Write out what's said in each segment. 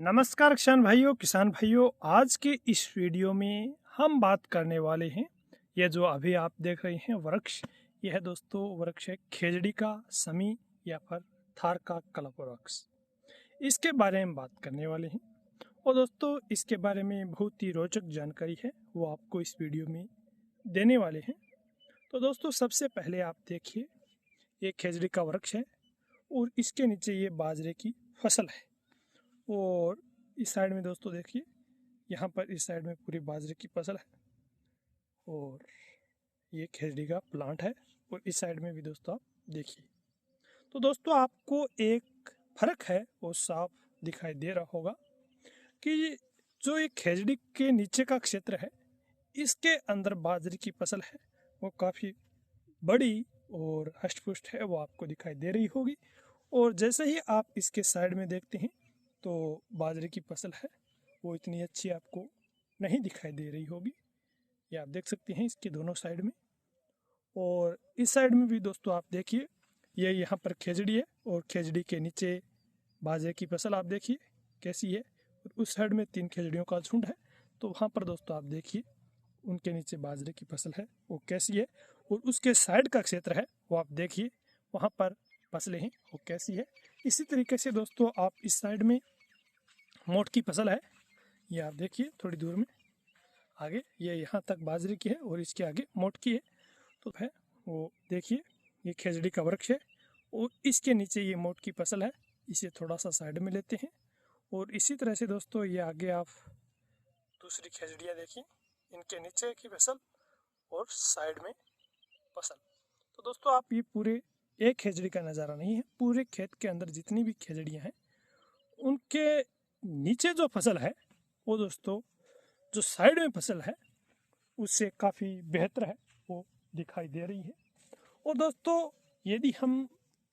नमस्कार किसान भाइयों। आज के इस वीडियो में हम बात करने वाले हैं, ये जो अभी आप देख रहे हैं वृक्ष, यह दोस्तों वृक्ष है खेजड़ी का समी या फिर थार का कल्पवृक्ष। इसके बारे में बात करने वाले हैं और दोस्तों इसके बारे में बहुत ही रोचक जानकारी है, वो आपको इस वीडियो में देने वाले हैं। तो दोस्तों सबसे पहले आप देखिए, ये खेजड़ी का वृक्ष है और इसके नीचे ये बाजरे की फसल है। और इस साइड में दोस्तों देखिए, यहाँ पर इस साइड में पूरी बाजरे की फसल है और ये खेजड़ी का प्लांट है। और इस साइड में भी दोस्तों आप देखिए, तो दोस्तों आपको एक फर्क है वो साफ दिखाई दे रहा होगा कि जो ये खेजड़ी के नीचे का क्षेत्र है, इसके अंदर बाजरे की फसल है वो काफ़ी बड़ी और हष्ट-पुष्ट है, वो आपको दिखाई दे रही होगी। और जैसे ही आप इसके साइड में देखते हैं तो बाजरे की फसल है वो इतनी अच्छी आपको नहीं दिखाई दे रही होगी। ये आप देख सकते हैं इसके दोनों साइड में। और इस साइड में भी दोस्तों आप देखिए, ये यहाँ पर खेजड़ी है और खेजड़ी के नीचे बाजरे की फसल आप देखिए कैसी है। और उस साइड में 3 खेजड़ियों का झुंड है, तो वहाँ पर दोस्तों आप देखिए उनके नीचे बाजरे की फसल है वो कैसी है। और उसके साइड का क्षेत्र है वो आप देखिए, वहाँ पर फसलें हैं वो कैसी है। इसी तरीके से दोस्तों आप इस साइड में मोठ की फसल है, ये आप देखिए थोड़ी दूर में आगे, ये यहाँ तक बाजरे की है और इसके आगे मोठ की है। तो है वो देखिए, ये खेजड़ी का वृक्ष है और इसके नीचे ये मोठ की फसल है। इसे थोड़ा सा साइड में लेते हैं और इसी तरह से दोस्तों ये आगे आप दूसरी खेजड़ियाँ देखिए, इनके नीचे की फसल और साइड में फसल। तो दोस्तों आप ये पूरे एक खेजड़ी का नज़ारा नहीं है, पूरे खेत के अंदर जितनी भी खेजड़ियाँ हैं उनके नीचे जो फसल है वो दोस्तों जो साइड में फसल है उससे काफ़ी बेहतर है, वो दिखाई दे रही है। और दोस्तों यदि हम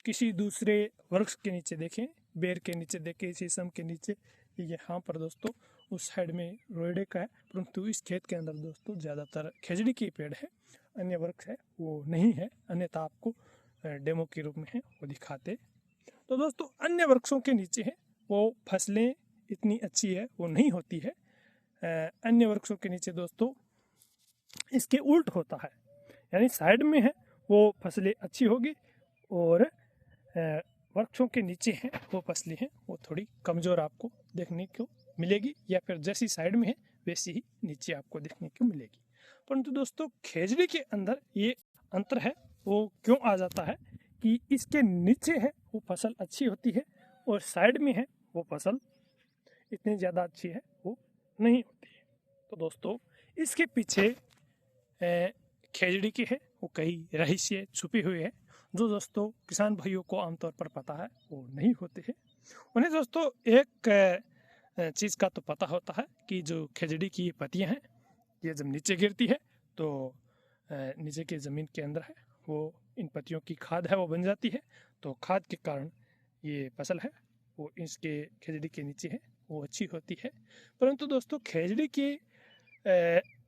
किसी दूसरे वृक्ष के नीचे देखें, बेर के नीचे देखें, शीशम के नीचे, यहाँ पर दोस्तों उस साइड में रोएडे का है, परंतु इस खेत के अंदर दोस्तों ज़्यादातर खेजड़ी के पेड़ है, अन्य वृक्ष है वो नहीं है, अन्यथा आपको डेमो के रूप में है वो दिखाते। तो दोस्तों अन्य वृक्षों के नीचे है वो फसलें इतनी अच्छी है वो नहीं होती है। अन्य वृक्षों के नीचे दोस्तों इसके उल्ट होता है, यानी साइड में है वो फसलें अच्छी होगी और वृक्षों के नीचे हैं वो फसलें हैं वो थोड़ी कमज़ोर आपको देखने को मिलेगी, या फिर जैसी साइड में है वैसी ही नीचे आपको देखने को मिलेगी। परंतु दोस्तों खेजड़ी के अंदर ये अंतर है वो क्यों आ जाता है कि इसके नीचे है वो फसल अच्छी होती है और साइड में है वो फसल इतनी ज़्यादा अच्छी है वो नहीं होती है। तो दोस्तों इसके पीछे खेजड़ी की है वो कई रहस्य छुपे हुए हैं, जो दोस्तों किसान भाइयों को आमतौर पर पता है वो नहीं होते हैं। उन्हें दोस्तों एक चीज़ का तो पता होता है कि जो खेजड़ी की ये पत्तियाँ हैं ये जब नीचे गिरती है तो नीचे की ज़मीन के अंदर है वो इन पत्तियों की खाद है वो बन जाती है, तो खाद के कारण ये फसल है वो इसके खेजड़ी के नीचे है वो अच्छी होती है। परंतु दोस्तों खेजड़ी के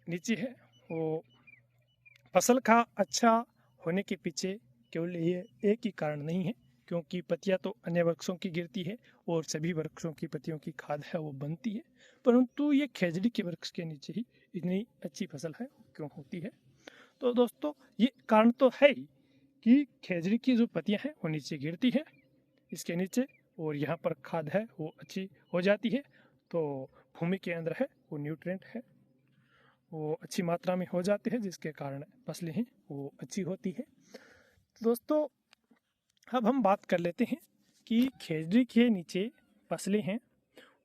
नीचे है वो फसल का अच्छा होने के पीछे केवल ये एक ही कारण नहीं है, क्योंकि पत्तियां तो अन्य वृक्षों की गिरती है और सभी वृक्षों की पत्तियों की खाद है वो बनती है, परंतु ये खेजड़ी के वृक्ष के नीचे ही इतनी अच्छी फसल है क्यों होती है। तो दोस्तों ये कारण तो है ही कि खेजड़ी की जो पत्तियां हैं वो नीचे गिरती है इसके नीचे, और यहाँ पर खाद है वो अच्छी हो जाती है, तो भूमि के अंदर है वो न्यूट्रिएंट है वो अच्छी मात्रा में हो जाते हैं, जिसके कारण फसलें हैं वो अच्छी होती है। दोस्तों अब हम बात कर लेते हैं कि खेजड़ी के नीचे फसलें हैं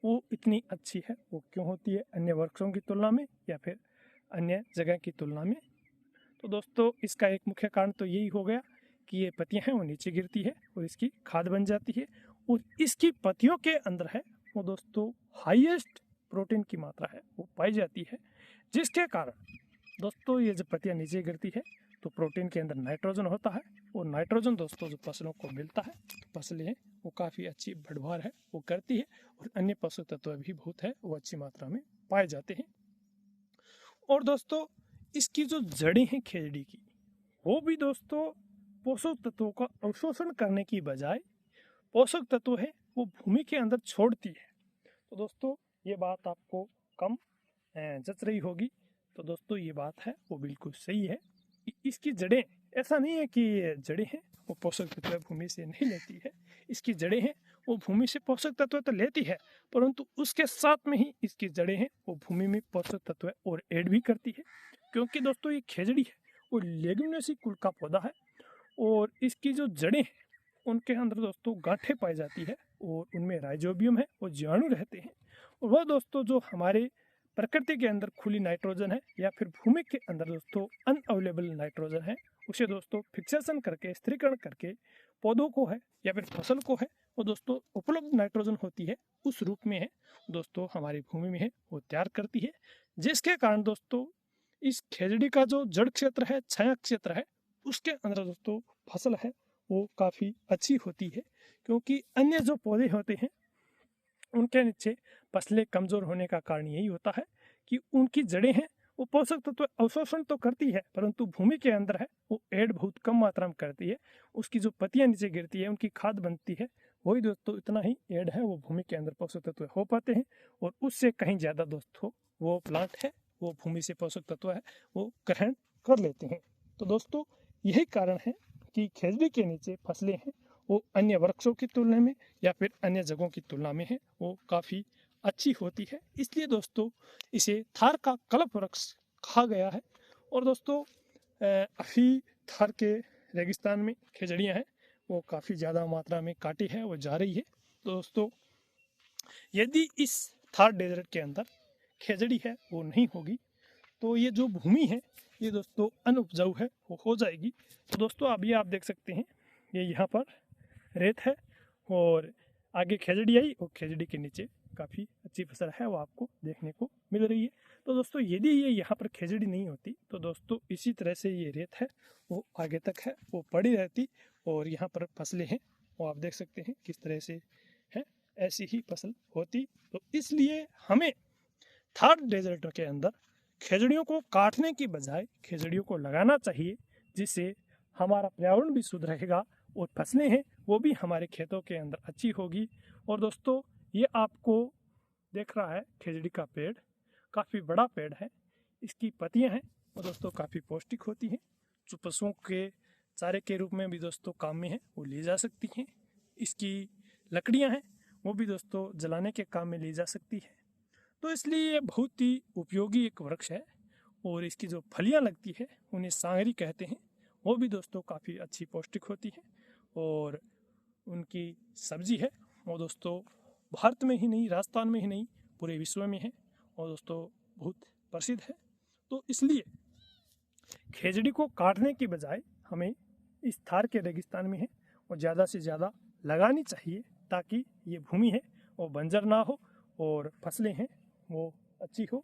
वो इतनी अच्छी है वो क्यों होती है अन्य वृक्षों की तुलना में या फिर अन्य जगह की तुलना में। तो दोस्तों इसका एक मुख्य कारण तो यही हो गया कि ये पत्तियां हैं वो नीचे गिरती है और इसकी खाद बन जाती है, और इसकी पत्तियों के अंदर है वो दोस्तों हाईएस्ट प्रोटीन की मात्रा है वो पाई जाती है, जिसके कारण दोस्तों ये जब पत्तियां नीचे गिरती है तो प्रोटीन के अंदर नाइट्रोजन होता है, और नाइट्रोजन दोस्तों जो फसलों को मिलता है तो फसलें वो काफ़ी अच्छी बढ़वार है वो करती है, और अन्य पोषक तत्व भी बहुत है वो अच्छी मात्रा में पाए जाते हैं। और दोस्तों इसकी जो जड़ें हैं खेजड़ी की वो भी दोस्तों पोषक तत्वों का अवशोषण करने की बजाय पोषक तत्व है वो भूमि के अंदर छोड़ती है। तो तो दोस्तों ये बात आपको कम जच रही होगी। तो दोस्तों ये बात है वो बिल्कुल सही है कि इसकी जड़ें, ऐसा नहीं है कि जड़ें हैं वो पोषक तत्व भूमि से नहीं लेती है। इसकी जड़ें हैं वो भूमि से पोषक तत्व तो लेती है, परंतु उसके साथ में ही इसकी जड़ें हैं वो भूमि में पोषक तत्व और ऐड भी करती है। क्योंकि दोस्तों ये खेजड़ी है वो लेग्यूमिनेसी कुल का पौधा है और इसकी जो जड़ें हैं उनके अंदर दोस्तों गांठें पाई जाती है और उनमें राइजोबियम है, वो जीवाणु रहते हैं। और वह दोस्तों जो हमारे प्रकृति के अंदर खुली नाइट्रोजन है या फिर भूमि के अंदर दोस्तों अनअवेलेबल नाइट्रोजन है, उसे दोस्तों फिक्सेशन करके, स्थिरीकरण करके पौधों को है या फिर फसल को है वो दोस्तों उपलब्ध नाइट्रोजन होती है उस रूप में है दोस्तों हमारी भूमि में है वो तैयार करती है। जिसके कारण दोस्तों इस खेजड़ी का जो जड़ क्षेत्र है, छाया क्षेत्र है, उसके अंदर दोस्तों फसल है वो काफ़ी अच्छी होती है। क्योंकि अन्य जो पौधे होते हैं उनके नीचे फसलें कमज़ोर होने का कारण यही होता है कि उनकी जड़ें हैं वो पोषक तत्व अवशोषण तो करती है, परंतु भूमि के अंदर है वो ऐड बहुत कम मात्रा में करती है। उसकी जो पत्तियां नीचे गिरती है, उनकी खाद बनती है, वही दोस्तों इतना ही ऐड है वो भूमि के अंदर पोषक तत्व हो पाते हैं और उससे कहीं ज़्यादा दोस्तों वो प्लांट है वो भूमि से पोषक तत्व है वो ग्रहण कर लेते हैं। तो दोस्तों यही कारण है कि खेजड़ी के नीचे फसलें हैं वो अन्य वृक्षों की तुलना में या फिर अन्य जगहों की तुलना में है वो काफ़ी अच्छी होती है। इसलिए दोस्तों इसे थार का कल्प वृक्ष कहा गया है। और दोस्तों अभी थार के रेगिस्तान में खेजड़ियाँ हैं वो काफ़ी ज़्यादा मात्रा में काटी है वो जा रही है। तो दोस्तों यदि इस थार डेजर्ट के अंदर खेजड़ी है वो नहीं होगी तो ये जो भूमि है ये दोस्तों अनउपजाऊ है वो हो जाएगी। तो दोस्तों अभी आप देख सकते हैं ये यहाँ पर रेत है और आगे खेजड़ी आई और खेजड़ी के नीचे काफ़ी अच्छी फसल है वो आपको देखने को मिल रही है। तो दोस्तों यदि ये यहाँ पर खेजड़ी नहीं होती तो दोस्तों इसी तरह से ये रेत है वो आगे तक है वो पड़ी रहती और यहाँ पर फसलें हैं वो आप देख सकते हैं किस तरह से है, ऐसी ही फसल होती। तो इसलिए हमें थार डेजर्ट के अंदर खेजड़ियों को काटने की बजाय खेजड़ियों को लगाना चाहिए, जिससे हमारा पर्यावरण भी शुद्ध रहेगा और फसलें हैं वो भी हमारे खेतों के अंदर अच्छी होगी। और दोस्तों ये आपको देख रहा है खेजड़ी का पेड़ काफ़ी बड़ा पेड़ है, इसकी पत्तियां हैं वो दोस्तों काफ़ी पौष्टिक होती हैं, जो पशुओं के चारे के रूप में भी दोस्तों काम में है वो ली जा सकती हैं। इसकी लकड़ियां हैं वो भी दोस्तों जलाने के काम में ली जा सकती है। तो इसलिए ये बहुत ही उपयोगी एक वृक्ष है। और इसकी जो फलियां लगती है उन्हें सांगरी कहते हैं, वो भी दोस्तों काफ़ी अच्छी पौष्टिक होती है। और उनकी सब्जी है वो दोस्तों भारत में ही नहीं, राजस्थान में ही नहीं, पूरे विश्व में है और दोस्तों बहुत प्रसिद्ध है। तो इसलिए खेजड़ी को काटने की बजाय हमें इस थार के रेगिस्तान में है वो ज़्यादा से ज़्यादा लगानी चाहिए, ताकि ये भूमि है वो बंजर ना हो और फसलें हैं वो अच्छी हो।